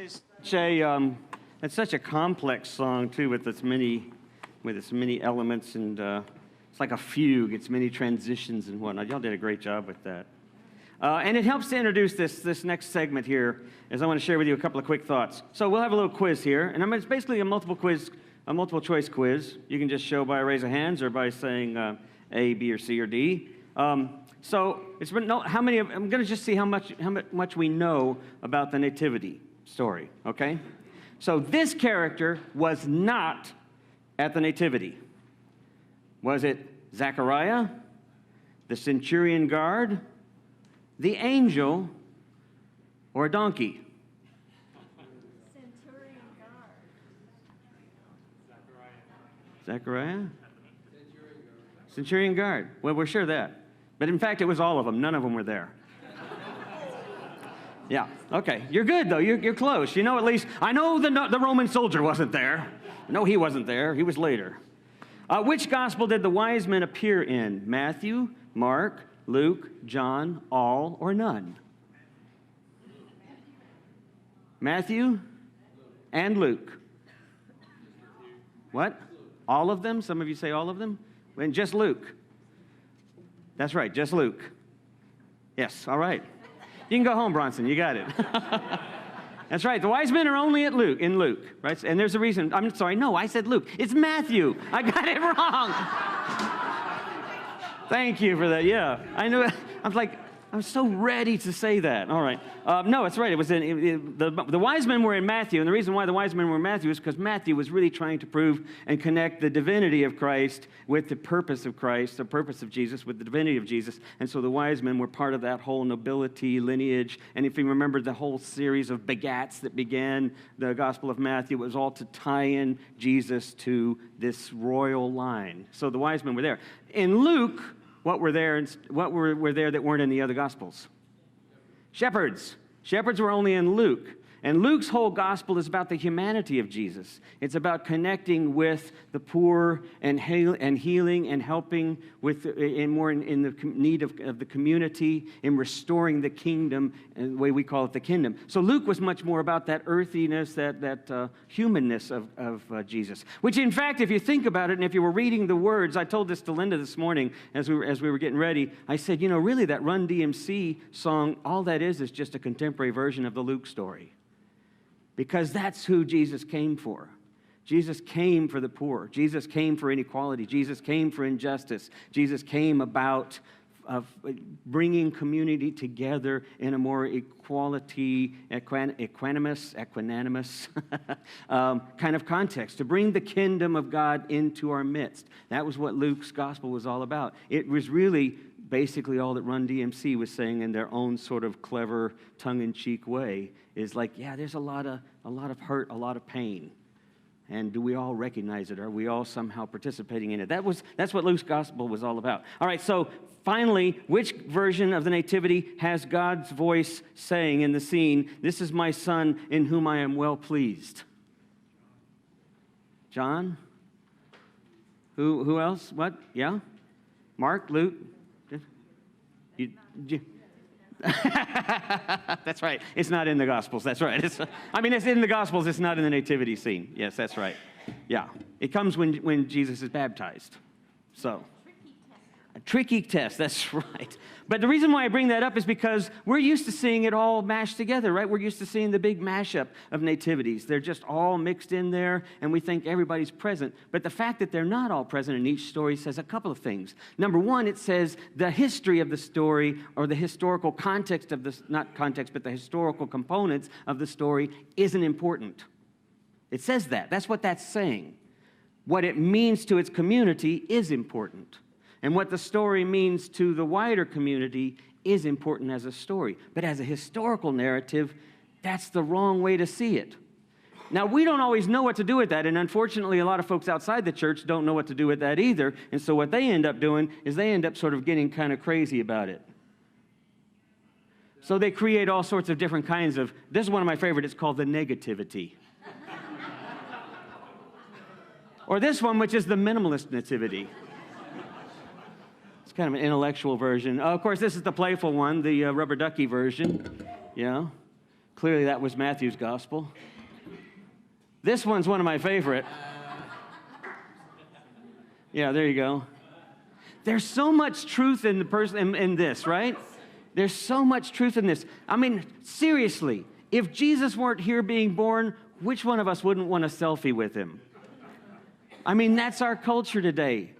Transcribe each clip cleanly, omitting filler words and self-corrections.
It's such a complex song too, with its many elements, and it's like a fugue. It's many transitions and whatnot. Y'all did a great job with that. And it helps to introduce this next segment here, as I want to share with you a couple of quick thoughts. So we'll have a little quiz here, and it's basically a multiple choice quiz. You can just show by a raise of hands or by saying A, B, or C, or D. So it's been how many? I'm going to just see how much we know about the nativity story. Okay. So this character was not at the nativity. Was it Zechariah, the centurion guard, the angel, or a donkey? Centurion guard. Zechariah? Centurion guard. Well, we're sure of that. But in fact, it was all of them. None of them were there. Yeah, okay. You're good, though. You're close. You know, at least, I know the Roman soldier wasn't there. No, he wasn't there. He was later. Which gospel did the wise men appear in? Matthew, Mark, Luke, John, all, or none? Matthew and Luke. What? All of them? Some of you say all of them? And just Luke. That's right, just Luke. Yes, all right. You can go home, Bronson. You got it. That's right. The wise men are only in Luke, right? And there's a reason. I'm sorry. No, I said Luke. It's Matthew. I got it wrong. Thank you for that. Yeah, I knew it. I was so ready to say that. All right. No, it's right. It was the wise men were in Matthew, and the reason why the wise men were in Matthew is because Matthew was really trying to prove and connect the divinity of Christ with the purpose of Christ, the purpose of Jesus with the divinity of Jesus. And so the wise men were part of that whole nobility lineage. And if you remember the whole series of begats that began the Gospel of Matthew, it was all to tie in Jesus to this royal line. So the wise men were there. In Luke, what were there that weren't in the other Gospels? Shepherds. Shepherds were only in Luke. And Luke's whole gospel is about the humanity of Jesus. It's about connecting with the poor and healing and helping in the need of the community, in restoring the kingdom, and the way we call it the kingdom. So Luke was much more about that earthiness, that humanness of Jesus. Which, in fact, if you think about it, and if you were reading the words, I told this to Linda this morning as we were getting ready. I said, really, that Run DMC song, all that is just a contemporary version of the Luke story. Because that's who Jesus came for. Jesus came for the poor. Jesus came for inequality. Jesus came for injustice. Jesus came about bringing community together in a more equanimous kind of context, to bring the kingdom of God into our midst. That was what Luke's gospel was all about. It was really basically all that Run DMC was saying in their own sort of clever, tongue-in-cheek way, is like, yeah, there's a lot of hurt, a lot of pain. And do we all recognize it? Are we all somehow participating in it? That's what Luke's gospel was all about. All right, so finally, which version of the nativity has God's voice saying in the scene, "This is my son in whom I am well pleased"? John? Who else? What? Yeah? Mark? Luke? That's right. It's not in the Gospels. That's right. It's in the Gospels. It's not in the nativity scene. Yes, that's right. Yeah. It comes when Jesus is baptized. So, a tricky test. That's right. But the reason why I bring that up is because we're used to seeing it all mashed together, right? We're used to seeing the big mashup of nativities. They're just all mixed in there, and we think everybody's present. But the fact that they're not all present in each story says a couple of things. Number one, it says the history of the story, or the historical context of this, not context, but the historical components of the story isn't important. It says that. That's what that's saying. What it means to its community is important. And what the story means to the wider community is important as a story. But as a historical narrative, that's the wrong way to see it. Now, we don't always know what to do with that, and unfortunately, a lot of folks outside the church don't know what to do with that either. And so what they end up doing is they end up sort of getting kind of crazy about it. So they create all sorts of different kinds of, this is one of my favorite, it's called the negativity. Or this one, which is the minimalist nativity. Kind of an intellectual version. Of course, this is the playful one, the rubber ducky version. Yeah. Clearly that was Matthew's gospel. This one's one of my favorite. Yeah, there you go. There's so much truth in the person in this, right? There's so much truth in this. I mean, seriously, if Jesus weren't here being born, which one of us wouldn't want a selfie with him? I mean, that's our culture today.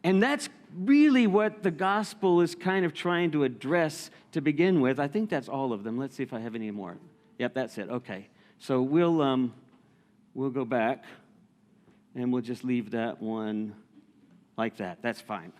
And that's really what the gospel is kind of trying to address to begin with. I think that's all of them. Let's see if I have any more. Yep, that's it. Okay. So we'll go back and we'll just leave that one like that. That's fine.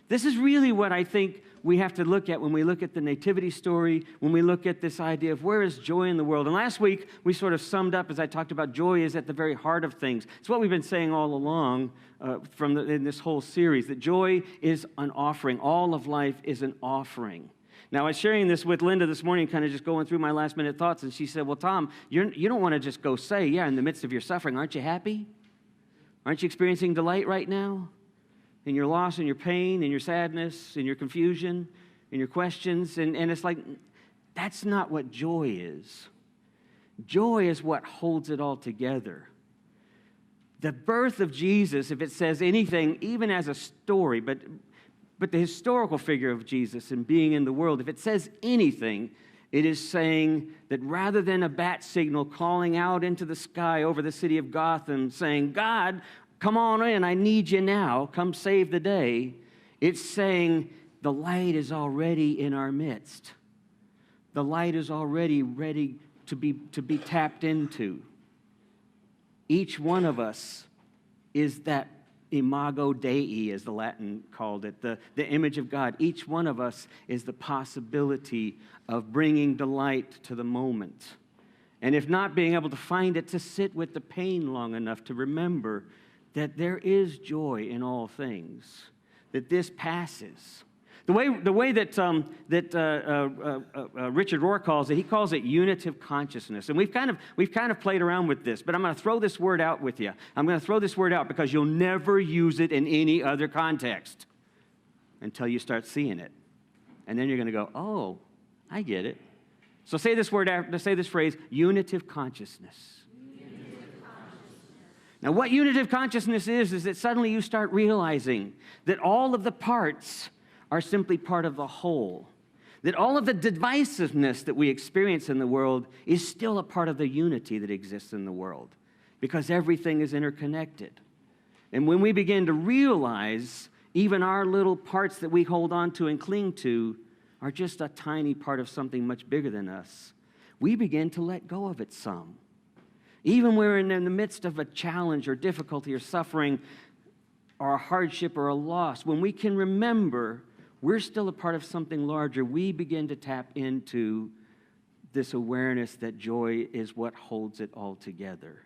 This is really what I think we have to look at when we look at the nativity story, when we look at this idea of where is joy in the world. And last week, we sort of summed up as I talked about joy is at the very heart of things. It's what we've been saying all along in this whole series, that joy is an offering. All of life is an offering. Now, I was sharing this with Linda this morning, kind of just going through my last-minute thoughts, and she said, well, Tom, you don't want to just go say, yeah, in the midst of your suffering, aren't you happy? Aren't you experiencing delight right now? In your loss, and your pain, and your sadness, and your confusion, and your questions. And it's like, that's not what joy is. Joy is what holds it all together. The birth of Jesus, if it says anything, even as a story, but the historical figure of Jesus and being in the world, if it says anything, it is saying that rather than a bat signal calling out into the sky over the city of Gotham saying, God, come on in, I need you now, come save the day. It's saying the light is already in our midst. The light is already ready to be tapped into. Each one of us is that imago Dei, as the Latin called it, the image of God. Each one of us is the possibility of bringing delight to the moment. And if not being able to find it, to sit with the pain long enough to remember that there is joy in all things, that this passes. The way that Richard Rohr calls it, he calls it unitive consciousness. And we've kind of played around with this, but I'm going to throw this word out with you. I'm going to throw this word out because you'll never use it in any other context until you start seeing it. And then you're going to go, oh, I get it. So say this phrase, unitive consciousness. Now, what unitive consciousness is that suddenly you start realizing that all of the parts are simply part of the whole. That all of the divisiveness that we experience in the world is still a part of the unity that exists in the world, because everything is interconnected. And when we begin to realize even our little parts that we hold on to and cling to are just a tiny part of something much bigger than us, we begin to let go of it some. Even when we're in the midst of a challenge or difficulty or suffering or a hardship or a loss, when we can remember we're still a part of something larger, we begin to tap into this awareness that joy is what holds it all together.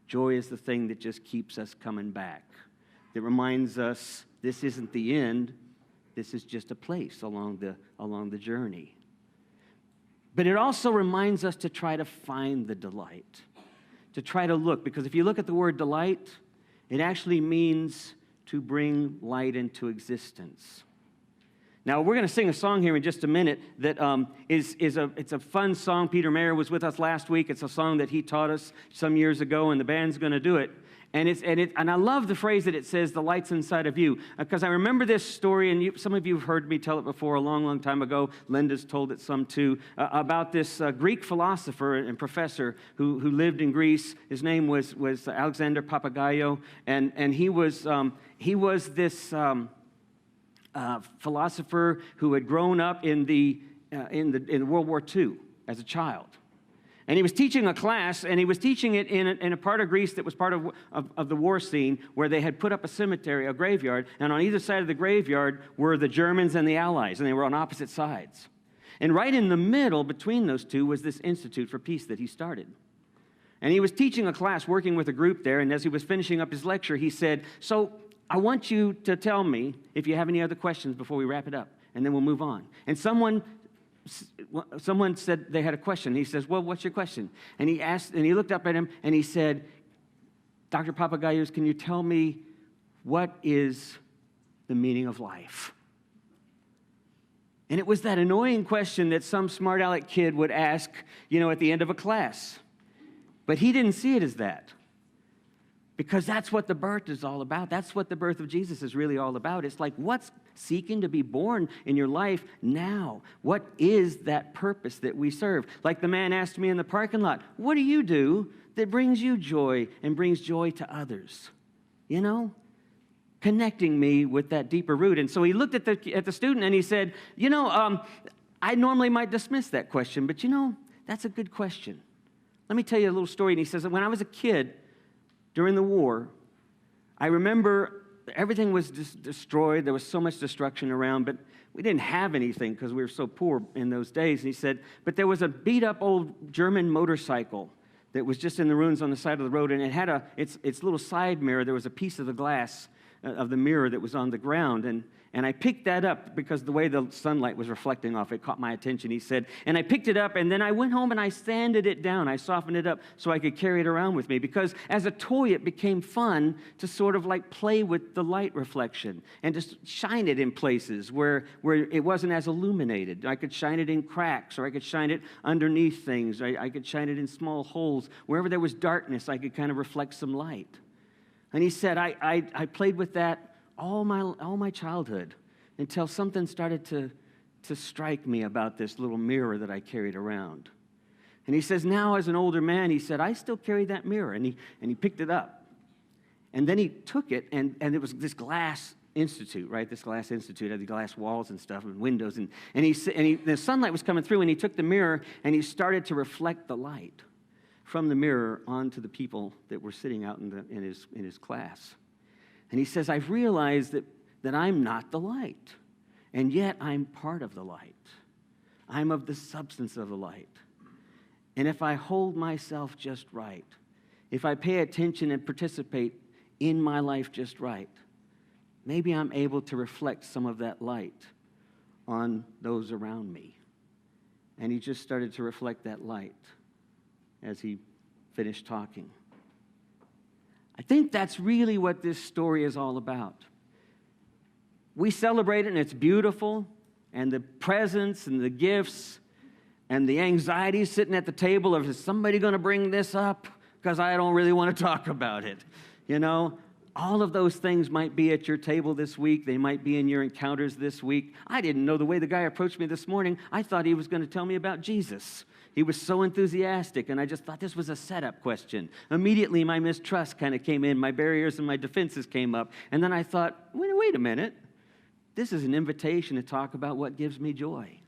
Joy is the thing that just keeps us coming back. It reminds us this isn't the end, this is just a place along the journey. But it also reminds us to try to find the delight. To try to look, because if you look at the word delight, it actually means to bring light into existence. Now, we're going to sing a song here in just a minute that it's a fun song. Peter Mayer was with us last week. It's a song that he taught us some years ago, and the band's going to do it. And I love the phrase that it says, the light's inside of you. Because I remember this story, and some of you have heard me tell it before a long, long time ago. Linda's told it some too, about this Greek philosopher and professor who lived in Greece. His name was Alexander Papagayou, and he was this philosopher who had grown up in World War II as a child. And he was teaching a class, and he was teaching it in a part of Greece that was part of the war scene, where they had put up a cemetery, a graveyard, and on either side of the graveyard were the Germans and the Allies, and they were on opposite sides. And right in the middle between those two was this Institute for Peace that he started. And he was teaching a class, working with a group there, and as he was finishing up his lecture, he said, so I want you to tell me if you have any other questions before we wrap it up, and then we'll move on. And someone said they had a question. He says, well, what's your question? And he looked up at him, and he said, Dr. Papagayou, can you tell me what is the meaning of life? And it was that annoying question that some smart aleck kid would ask, at the end of a class. But he didn't see it as that. Because that's what the birth is all about. That's what the birth of Jesus is really all about. It's like, what's seeking to be born in your life now? What is that purpose that we serve? Like the man asked me in the parking lot, what do you do that brings you joy and brings joy to others? Connecting me with that deeper root. And so he looked at the student and he said, I normally might dismiss that question, but that's a good question. Let me tell you a little story. And he says that when I was a kid during the war, I remember everything was destroyed. There was so much destruction around, but we didn't have anything because we were so poor in those days. And he said, but there was a beat-up old German motorcycle that was just in the ruins on the side of the road, and it had its little side mirror. There was a piece of the glass of the mirror that was on the ground, and I picked that up because the way the sunlight was reflecting off it caught my attention, he said. And I picked it up, and then I went home and I sanded it down. I softened it up so I could carry it around with me, because as a toy, it became fun to sort of like play with the light reflection and just shine it in places where it wasn't as illuminated. I could shine it in cracks, or I could shine it underneath things. I could shine it in small holes. Wherever there was darkness, I could kind of reflect some light. And he said, I played with that all my childhood until something started to strike me about this little mirror that I carried around. And he says, now as an older man, he said, I still carry that mirror. And he picked it up. And then he took it, and it was this glass institute, right? This glass institute had the glass walls and stuff and windows. And the sunlight was coming through, and he took the mirror, and he started to reflect the light from the mirror onto the people that were sitting out in his class. And he says, I've realized that I'm not the light, and yet I'm part of the light. I'm of the substance of the light. And if I hold myself just right, if I pay attention and participate in my life just right, maybe I'm able to reflect some of that light on those around me. And he just started to reflect that light as he finished talking. I think that's really what this story is all about. We celebrate it, and it's beautiful, and the presents and the gifts and the anxiety sitting at the table of, is somebody going to bring this up? Because I don't really want to talk about it. All of those things might be at your table this week. They might be in your encounters this week. I didn't know the way the guy approached me this morning. I thought he was going to tell me about Jesus. He was so enthusiastic, and I just thought this was a setup question. Immediately, my mistrust kind of came in. My barriers and my defenses came up. And then I thought, wait a minute. This is an invitation to talk about what gives me joy.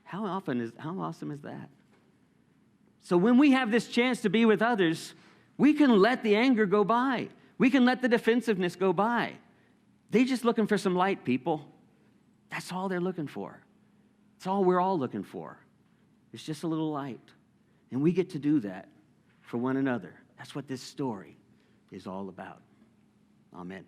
How awesome is that? So when we have this chance to be with others, we can let the anger go by. We can let the defensiveness go by. They're just looking for some light, people. That's all they're looking for. It's all we're all looking for. It's just a little light. And we get to do that for one another. That's what this story is all about. Amen.